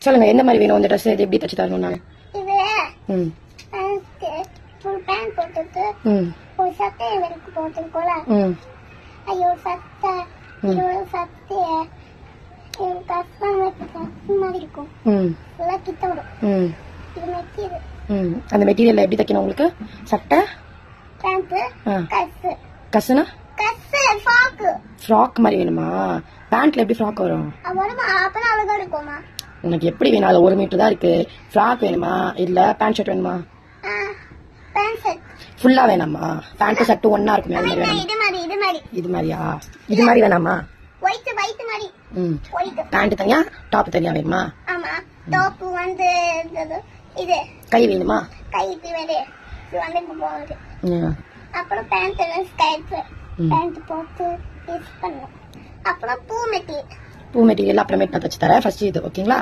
சொல்லுங்க என்ன மாதிரி வேணும் இந்த ட்ரெஸ் இது எப்படி தச்சு தரணும் நான் இது ஃபுல் பேண்ட் போட்டுட்டு ஒரு சட்டை எனக்கு போட்டுருக்கோல ஐயோ சட்டை இது ஒரு சட்டை கஷ்டம் மாதிரி இருக்கும் ஃபுல்லா கிட்ட வரும் இது மெட்டீரியல் அந்த மெட்டீரியல் எப்படி தைக்கணும் உங்களுக்கு சட்டை பேண்ட் கஸ் கஸ்னா கஸ் ஃப்ராக் ஃப்ராக் மாதிரி வேணுமா பேண்ட்ல எப்படி ஃப்ராக் வரும் வருமா அப்பதான் அழகா இருக்குமா உனக்கு எப்படி வேணும் அது 1 மீட்டர் தான் இருக்கு ஃப்ராக் வேணுமா இல்ல பேண்ட் ஷர்ட் வேணுமா பேண்ட் ஷர்ட் ஃபுல்லா வேணாமா பேண்ட் ஷர்ட் ஒண்ணா இருக்குமே அது மாதிரி வேணுமா இது மாதிரியா இது மாதிரி வேணாமா ஒயிட் மாதிரி ஒயிட் பேண்ட் தனியா டாப் தனியா வேணுமா ஆமா டாப் வந்து இது கை வேணுமா கை இது வந்து போகுது அப்புறம் பேண்ட் ஸ்கைப் பேண்ட் போட்டு யூஸ் பண்ணுவோம் அப்புறம் பூ மெட்டீரியல் அப்புறமேட்டு நான் தச்சு தரேன் ஃபர்ஸ்ட் இது ஓகேங்களா